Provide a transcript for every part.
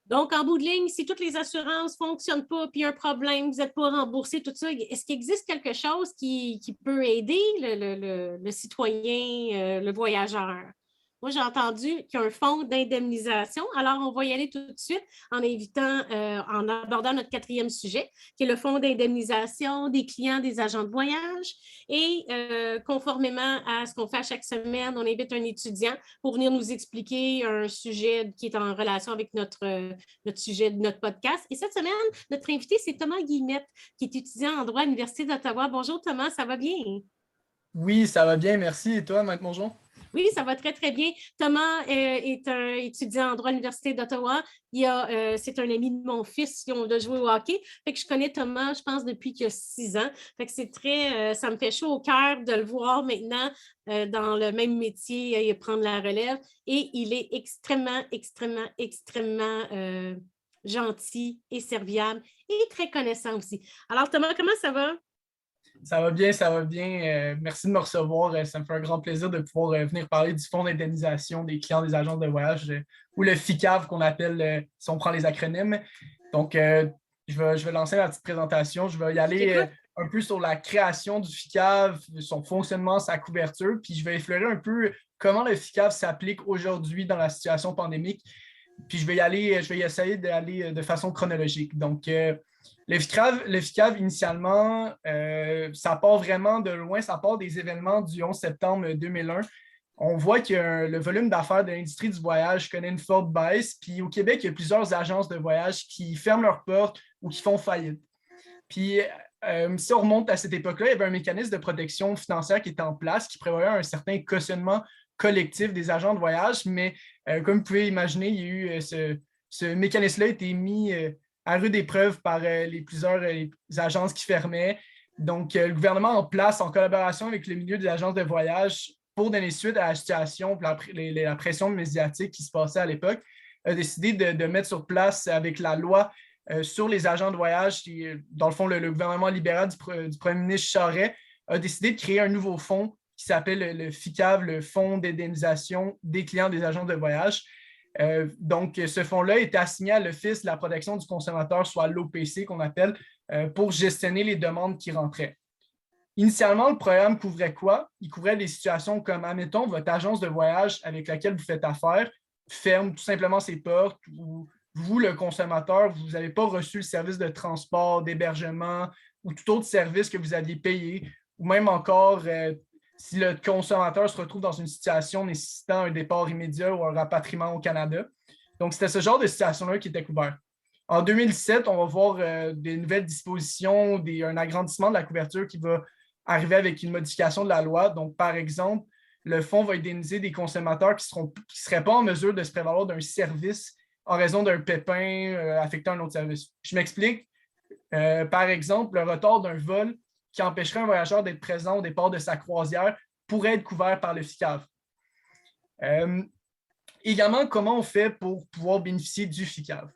Donc, en bout de ligne, si toutes les assurances ne fonctionnent pas, puis il y a un problème, vous n'êtes pas remboursé, tout ça, est-ce qu'il existe quelque chose qui peut aider le citoyen, le voyageur? Moi, j'ai entendu qu'il y a un fonds d'indemnisation. Alors, on va y aller tout de suite en abordant notre quatrième sujet, qui est le fonds d'indemnisation des clients des agents de voyage. Et conformément à ce qu'on fait à chaque semaine, on invite un étudiant pour venir nous expliquer un sujet qui est en relation avec notre sujet de notre podcast. Et cette semaine, notre invité, c'est Thomas Guillemette, qui est étudiant en droit à l'Université d'Ottawa. Bonjour Thomas, ça va bien? Oui, ça va bien, merci. Et toi, Maître Mongeon? Oui, ça va très, très bien. Thomas est un étudiant en droit à l'Université d'Ottawa. C'est un ami de mon fils. On a joué au hockey. Fait que je connais Thomas, je pense, depuis qu'il a 6 ans. Fait que ça me fait chaud au cœur de le voir maintenant dans le même métier et prendre la relève. Et il est extrêmement, extrêmement, extrêmement gentil et serviable et très connaissant aussi. Alors, Thomas, comment ça va? Ça va bien, ça va bien. Merci de me recevoir. Ça me fait un grand plaisir de pouvoir venir parler du Fonds d'indemnisation des clients des agences de voyage, ou le FICAV qu'on appelle, si on prend les acronymes. Donc, je vais lancer la petite présentation. Je vais y Je aller t'écoute. un peu sur la création du FICAV, son fonctionnement, sa couverture, puis je vais effleurer un peu comment le FICAV s'applique aujourd'hui dans la situation pandémique. Puis je vais essayer d'aller de façon chronologique. Donc, le FICAV, initialement, ça part vraiment de loin, ça part des événements du 11 septembre 2001. On voit que le volume d'affaires de l'industrie du voyage connaît une forte baisse. Puis au Québec, il y a plusieurs agences de voyage qui ferment leurs portes ou qui font faillite. Puis si on remonte à cette époque-là, il y avait un mécanisme de protection financière qui était en place, qui prévoyait un certain cautionnement collectif des agents de voyage. Mais comme vous pouvez imaginer, il y a eu ce mécanisme-là a été mis à rude épreuve par plusieurs agences qui fermaient. Donc, le gouvernement en place, en collaboration avec le milieu des agences de voyage, pour donner suite à la situation, la pression médiatique qui se passait à l'époque, a décidé de mettre sur place avec la loi sur les agents de voyage. Dans le fond, le gouvernement libéral du premier ministre Charest a décidé de créer un nouveau fonds qui s'appelle le FICAV, le Fonds d'indemnisation des clients des agents de voyage. Donc, ce fonds-là était assigné à l'Office de la protection du consommateur, soit l'OPC qu'on appelle, pour gestionner les demandes qui rentraient. Initialement, le programme couvrait quoi? Il couvrait des situations comme, admettons, votre agence de voyage avec laquelle vous faites affaire ferme tout simplement ses portes ou vous, le consommateur, vous n'avez pas reçu le service de transport, d'hébergement ou tout autre service que vous aviez payé, ou même encore si le consommateur se retrouve dans une situation nécessitant un départ immédiat ou un rapatriement au Canada. Donc, c'était ce genre de situation-là qui était couvert. En 2017, on va voir des nouvelles dispositions, un agrandissement de la couverture qui va arriver avec une modification de la loi. Donc, par exemple, le fonds va indemniser des consommateurs qui ne seraient pas en mesure de se prévaloir d'un service en raison d'un pépin affectant un autre service. Je m'explique. Par exemple, le retard d'un vol qui empêcherait un voyageur d'être présent au départ de sa croisière pourrait être couvert par le FICAV. Également, comment on fait pour pouvoir bénéficier du FICAV?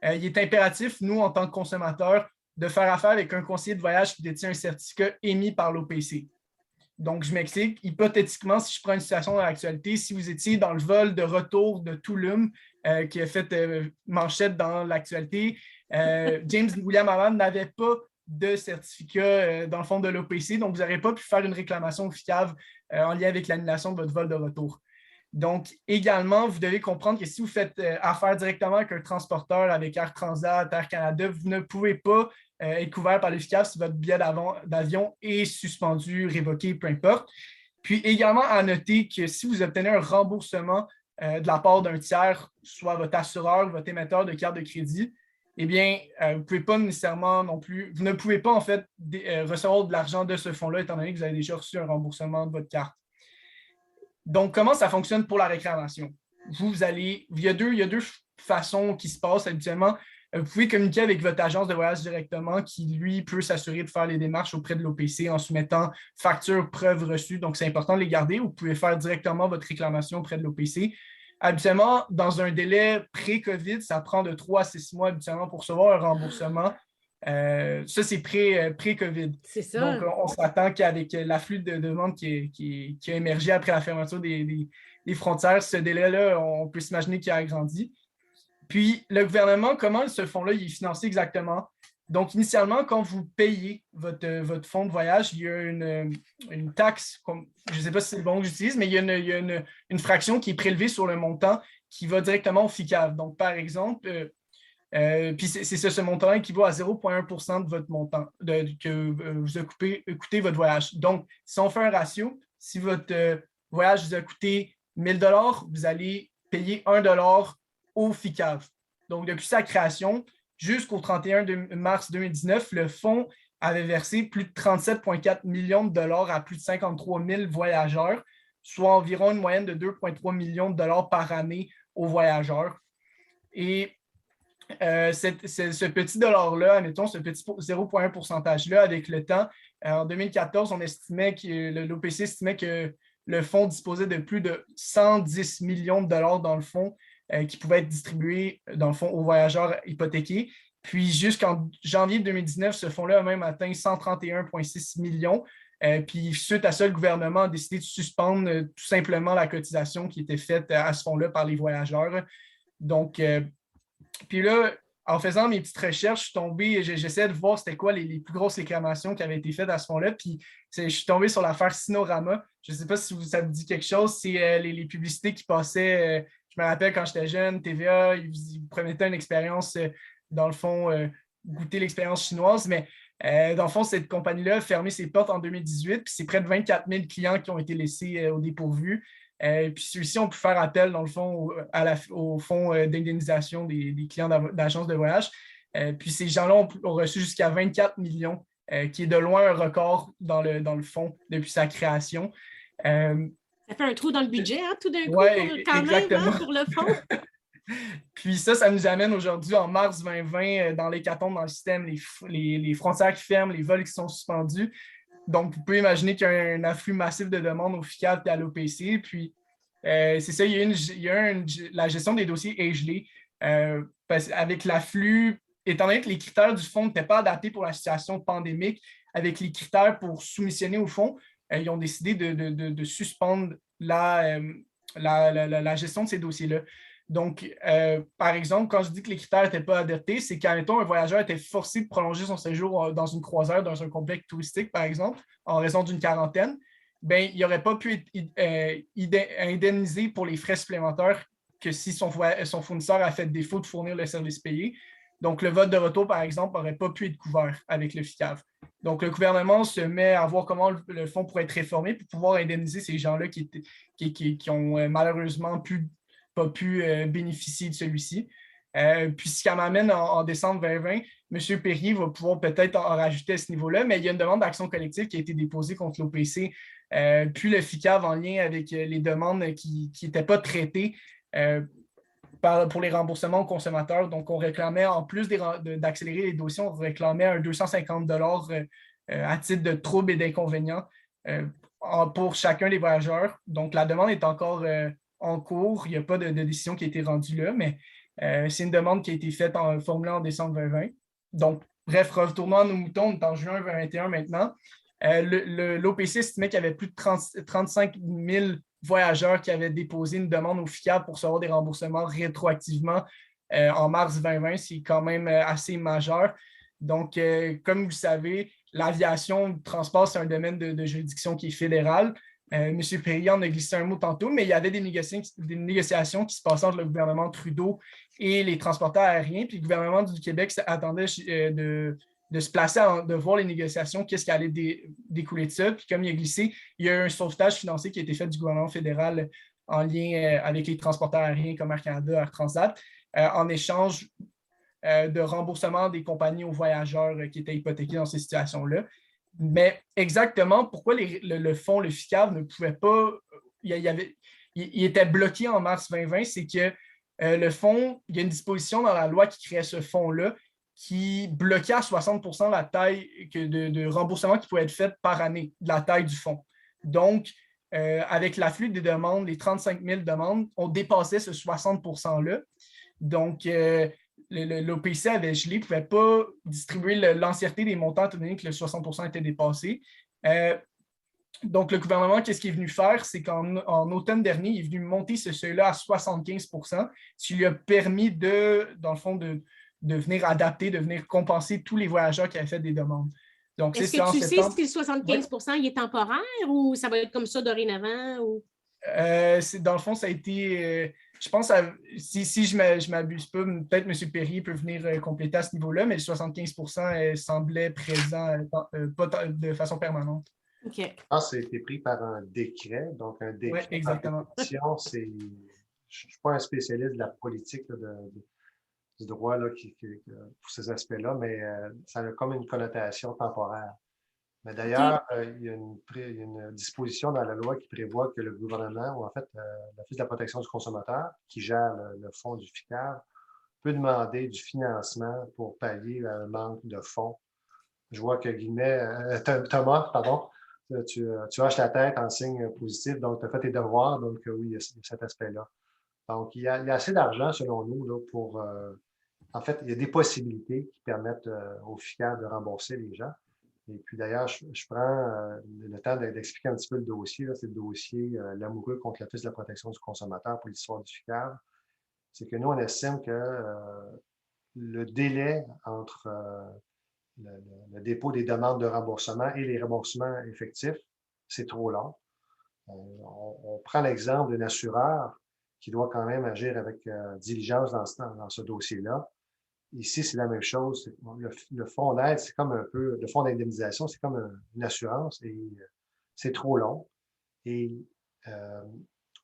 Il est impératif, nous, en tant que consommateurs, de faire affaire avec un conseiller de voyage qui détient un certificat émis par l'OPC. Donc, je m'explique. Hypothétiquement, si je prends une situation dans l'actualité, si vous étiez dans le vol de retour de Tulum, qui a fait manchette dans l'actualité, James William Allen n'avait pas de certificat dans le fond de l'OPC, donc vous n'aurez pas pu faire une réclamation au FICAV en lien avec l'annulation de votre vol de retour. Donc, également, vous devez comprendre que si vous faites affaire directement avec un transporteur, avec Air Transat, Air Canada, vous ne pouvez pas être couvert par le FICAV si votre billet d'avion est suspendu, révoqué, peu importe. Puis également, à noter que si vous obtenez un remboursement de la part d'un tiers, soit votre assureur, votre émetteur de carte de crédit, eh bien, vous ne pouvez pas nécessairement non plus, vous ne pouvez pas en fait recevoir de l'argent de ce fonds-là, étant donné que vous avez déjà reçu un remboursement de votre carte. Donc, comment ça fonctionne pour la réclamation? Il y a deux façons qui se passent habituellement. Vous pouvez communiquer avec votre agence de voyage directement qui, lui, peut s'assurer de faire les démarches auprès de l'OPC en soumettant factures, preuves reçues. Donc, c'est important de les garder. Vous pouvez faire directement votre réclamation auprès de l'OPC. Habituellement, dans un délai pré-COVID, ça prend de 3 à 6 mois habituellement pour recevoir un remboursement. Ça, c'est pré-COVID. C'est Donc, ça. on s'attend qu'avec l'afflux de demandes qui a émergé après la fermeture des frontières, ce délai-là, on peut s'imaginer qu'il a agrandi. Puis, le gouvernement, comment ce fonds-là il est financé exactement? Donc, initialement, quand vous payez votre fonds de voyage, il y a une taxe, je ne sais pas si c'est le bon que j'utilise, mais il y a une fraction qui est prélevée sur le montant qui va directement au FICAV. Donc, par exemple, puis c'est ce montant équivaut à 0,1 % de votre montant que vous a coûté votre voyage. Donc, si on fait un ratio, si votre voyage vous a coûté 1 000 $, vous allez payer 1 $ au FICAV. Donc, depuis sa création jusqu'au 31 mars 2019, le fonds avait versé plus de 37,4 millions de dollars à plus de 53 000 voyageurs, soit environ une moyenne de 2,3 millions de dollars par année aux voyageurs. Et ce petit dollar-là, admettons, ce petit 0,1 % là, avec le temps, en 2014, on estimait que l'OPC estimait que le fonds disposait de plus de 110 millions de dollars dans le fonds qui pouvaient être distribués, dans le fond, aux voyageurs hypothéqués. Puis jusqu'en janvier 2019, ce fonds-là a même atteint 131,6 millions. Puis suite à ça, le gouvernement a décidé de suspendre tout simplement la cotisation qui était faite à ce fonds-là par les voyageurs. Donc, puis là, en faisant mes petites recherches, je suis tombé, j'essayais de voir c'était quoi les plus grosses réclamations qui avaient été faites à ce fonds-là. Puis je suis tombé sur l'affaire Cinorama. Je ne sais pas si ça me dit quelque chose. C'est les publicités qui passaient. Je me rappelle quand j'étais jeune, TVA, ils promettaient une expérience, dans le fond, goûter l'expérience chinoise. Mais dans le fond, cette compagnie-là a fermé ses portes en 2018. Puis c'est près de 24 000 clients qui ont été laissés au dépourvu. Puis ceux-ci ont pu faire appel, dans le fond, au fonds d'indemnisation des clients d'agences de voyage. Puis ces gens-là ont reçu jusqu'à 24 millions, qui est de loin un record dans le fonds depuis sa création. Ça fait un trou dans le budget, hein, tout d'un coup, Ouais, quand exactement. même, hein, pour le fonds. Puis ça nous amène aujourd'hui, en mars 2020, dans l'hécatombe dans le système, les frontières qui ferment, les vols qui sont suspendus. Donc, vous pouvez imaginer qu'il y a un afflux massif de demandes au FICAV et à l'OPC. Puis, c'est ça, la gestion des dossiers est gelée. Avec l'afflux, étant donné que les critères du fonds n'étaient pas adaptés pour la situation pandémique, avec les critères pour soumissionner au fonds, ils ont décidé de suspendre la gestion de ces dossiers-là. Donc, par exemple, quand je dis que les critères n'étaient pas adaptés, c'est qu'admettons, un voyageur était forcé de prolonger son séjour dans une croisière, dans un complexe touristique, par exemple, en raison d'une quarantaine, ben, il n'aurait pas pu être indemnisé pour les frais supplémentaires que si son fournisseur a fait défaut de fournir le service payé. Donc, le vote de retour, par exemple, n'aurait pas pu être couvert avec le FICAV. Donc, le gouvernement se met à voir comment le fonds pourrait être réformé pour pouvoir indemniser ces gens-là qui ont malheureusement pas pu bénéficier de celui-ci. Puis, ce qui m'amène en décembre 2020, M. Perrier va pouvoir peut-être en rajouter à ce niveau-là, mais il y a une demande d'action collective qui a été déposée contre l'OPC, puis le FICAV en lien avec les demandes qui n'étaient pas traitées pour les remboursements aux consommateurs. Donc, on réclamait, en plus d'accélérer les dossiers, on réclamait un 250 $ à titre de troubles et d'inconvénients pour chacun des voyageurs. Donc, la demande est encore en cours. Il n'y a pas de décision qui a été rendue là, mais c'est une demande qui a été faite formulée en décembre 2020. Donc, bref, retournons à nos moutons, on est en juin 2021 maintenant. L'OPC estimait qu'il y avait plus de 35 000 voyageurs qui avaient déposé une demande au FICAV pour recevoir des remboursements rétroactivement en mars 2020. C'est quand même assez majeur. Donc, comme vous le savez, l'aviation, le transport, c'est un domaine de juridiction qui est fédéral. M. Perrier en a glissé un mot tantôt, mais il y avait des négociations qui se passaient entre le gouvernement Trudeau et les transporteurs aériens. Puis le gouvernement du Québec attendait de se placer, de voir les négociations, qu'est-ce qui allait découler de ça. Puis comme il a glissé, il y a eu un sauvetage financier qui a été fait du gouvernement fédéral en lien avec les transporteurs aériens comme Air Canada, Air Transat, en échange de remboursement des compagnies aux voyageurs qui étaient hypothéqués dans ces situations-là. Mais exactement pourquoi le fonds, le FICAV, ne pouvait pas... Il était bloqué en mars 2020, c'est que le fonds, il y a une disposition dans la loi qui créait ce fonds-là qui bloquait à 60 % la taille de remboursement qui pouvait être fait par année, de la taille du fonds. Donc, avec l'afflux des demandes, les 35 000 demandes, on dépassait ce 60 % là. Donc, l'OPC avait gelé, ne pouvait pas distribuer l'entièreté des montants étant donné que le 60 % était dépassé. Donc, le gouvernement, qu'est-ce qu'il est venu faire? C'est qu'en automne dernier, il est venu monter ce seuil-là à 75 %, ce qui lui a permis dans le fond, de venir adapter, de venir compenser tous les voyageurs qui avaient fait des demandes. Donc, Est-ce c'est que en tu sais septembre. si le Oui. 75 il est temporaire ou ça va être comme ça dorénavant? Ou... Dans le fond, ça a été. Je pense, si je ne m'abuse pas, peut-être M. Perrier peut venir compléter à ce niveau-là, mais le 75 semblait présent pas de façon permanente. OK. Je pense que ça a été pris par un décret. Donc, un décret Oui, exactement. par pétition, je ne suis pas un spécialiste de la politique du droit là, pour ces aspects-là, mais ça a comme une connotation temporaire. Mais d'ailleurs, il y a une disposition dans la loi qui prévoit que le gouvernement, ou en fait l'Office de la protection du consommateur, qui gère le fonds du FICAV, peut demander du financement pour pallier un manque de fonds. Je vois que Thomas, pardon, tu hoches la tête en signe positif, donc tu as fait tes devoirs, donc oui, il y a cet aspect-là. Donc, il y a assez d'argent, selon nous, là, pour... en fait, il y a des possibilités qui permettent au FICAV de rembourser les gens. Et puis d'ailleurs, je prends le temps d'expliquer un petit peu le dossier. C'est le dossier Lamoureux contre l'Office de la protection du consommateur pour l'histoire du FICAV. C'est que nous, on estime que le délai entre le dépôt des demandes de remboursement et les remboursements effectifs, c'est trop long. On prend l'exemple d'un assureur qui doit quand même agir avec diligence dans ce dossier-là. Ici, c'est la même chose. Le fonds d'aide, c'est comme un peu, le fonds d'indemnisation, c'est comme une assurance et c'est trop long. Et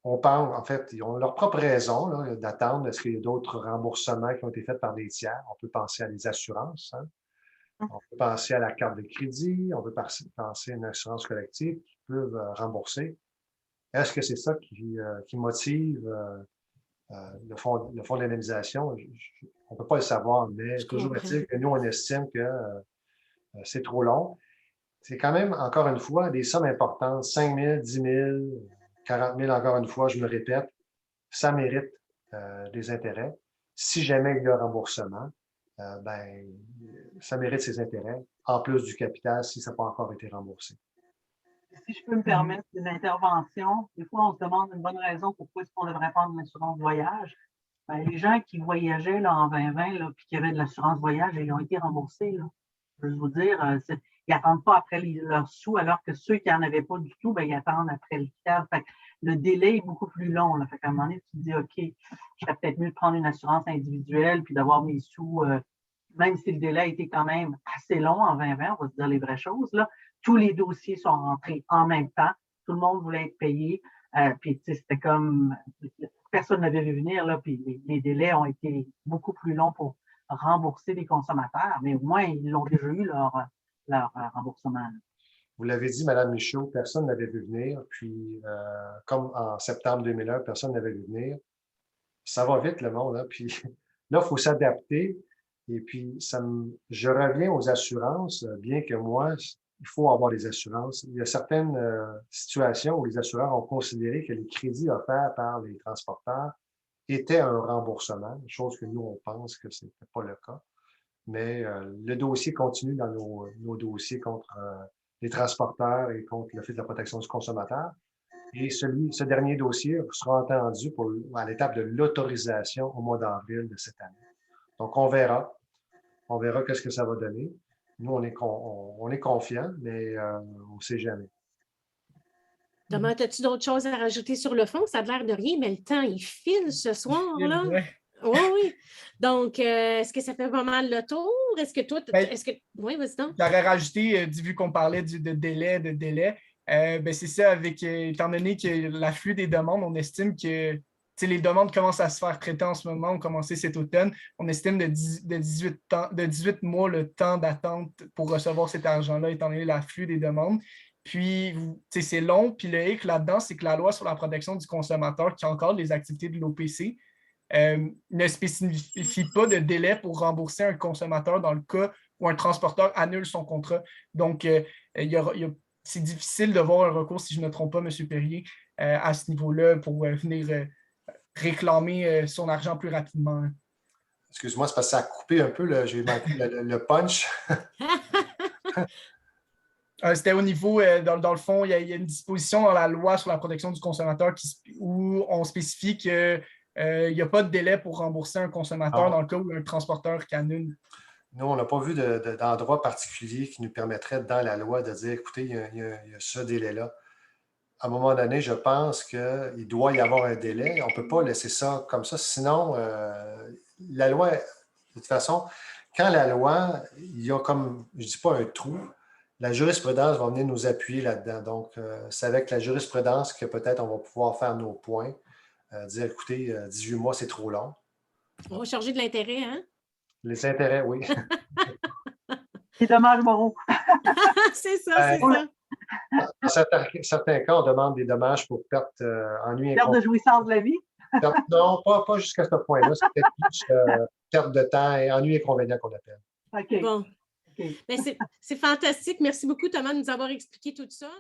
on pense, en fait, ils ont leur propre raison d'attendre. Est-ce qu'il y a d'autres remboursements qui ont été faits par des tiers? On peut penser à des assurances. Hein? On peut penser à la carte de crédit. On peut penser à une assurance collective qui peuvent rembourser. Est-ce que c'est ça qui motive le fonds d'indemnisation? On ne peut pas le savoir, mais toujours est-il que nous, on estime que c'est trop long. C'est quand même, encore une fois, des sommes importantes. 5 000, 10 000, 40 000, encore une fois, je me répète, ça mérite des intérêts. Si jamais il y a remboursement, ben, ça mérite ses intérêts, en plus du capital si ça n'a pas encore été remboursé. Si je peux me permettre une intervention, des fois, on se demande une bonne raison pourquoi est-ce qu'on devrait prendre une assurance voyage. Ben, les gens qui voyageaient là, en 2020 là, puis qui avaient de l'assurance voyage, ils ont été remboursés. Là. Je veux vous dire, ils n'attendent pas après leurs sous, alors que ceux qui n'en avaient pas du tout, ben, ils attendent après le CAV. Fait que le délai est beaucoup plus long. Là. Fait qu'à un moment donné, tu te dis, OK, je serais peut-être mieux de prendre une assurance individuelle puis d'avoir mes sous, même si le délai a été quand même assez long en 2020, on va se dire les vraies choses. Là. Tous les dossiers sont rentrés en même temps. Tout le monde voulait être payé. Puis, c'était comme... Personne n'avait vu venir, là, puis les délais ont été beaucoup plus longs pour rembourser les consommateurs, mais au moins, ils l'ont déjà eu, leur remboursement. Vous l'avez dit, Mme Michaud, personne n'avait vu venir. Puis, comme en septembre 2001, personne n'avait vu venir. Ça va vite, le monde. Hein? Puis là, il faut s'adapter. Et puis, je reviens aux assurances, bien que moi, il faut avoir des assurances. Il y a certaines situations où les assureurs ont considéré que les crédits offerts par les transporteurs étaient un remboursement, chose que nous, on pense que ce n'était pas le cas. Mais le dossier continue dans nos dossiers contre les transporteurs et contre l'Office de la protection du consommateur. Et ce dernier dossier sera entendu à l'étape de l'autorisation au mois d'avril de cette année. Donc, on verra. On verra qu'est-ce que ça va donner. Nous, on est confiants, mais on ne sait jamais. Thomas, as-tu d'autres choses à rajouter sur le fond? Ça a l'air de rien, mais le temps, il file ce soir-là. Oui, oui. Donc, est-ce que ça fait pas mal le tour? Est-ce que toi, oui, vas-y donc. J'aurais rajouté, vu qu'on parlait de délai, ben c'est ça, étant donné que l'afflux des demandes, on estime que les demandes commencent à se faire traiter en ce moment, ont commencé cet automne. On estime de 18 mois le temps d'attente pour recevoir cet argent-là, étant donné l'afflux des demandes. Puis, c'est long. Puis le hic là-dedans, c'est que la loi sur la protection du consommateur, qui encadre les activités de l'OPC, ne spécifie pas de délai pour rembourser un consommateur dans le cas où un transporteur annule son contrat. Donc, c'est difficile de voir un recours, si je ne me trompe pas, M. Perrier, à ce niveau-là pour venir réclamer son argent plus rapidement. Excuse-moi, c'est parce que ça a coupé un peu. J'ai manqué le punch. C'était au niveau, dans le fond, il y a une disposition dans la loi sur la protection du consommateur où on spécifie qu'il n'y a pas de délai pour rembourser un consommateur dans le cas où un transporteur qui annule. Nous, on n'a pas vu d'endroit particulier qui nous permettrait dans la loi de dire, écoutez, il y a ce délai-là. À un moment donné, je pense qu'il doit y avoir un délai. On ne peut pas laisser ça comme ça. Sinon, la loi, de toute façon, quand la loi, il y a comme, je ne dis pas un trou, la jurisprudence va venir nous appuyer là-dedans. Donc, c'est avec la jurisprudence que peut-être on va pouvoir faire nos points, dire, écoutez, 18 mois, c'est trop long. On va charger de l'intérêt, hein? Les intérêts, oui. C'est dommage, moraux. C'est ça, c'est ça. Dans certains cas, on demande des dommages pour perte, ennui, Perte de jouissance de la vie. non, pas jusqu'à ce point-là. C'est peut-être plus perte de temps et ennui inconvénient qu'on appelle. OK. Bon. OK. Ben, c'est fantastique. Merci beaucoup, Thomas, de nous avoir expliqué tout ça.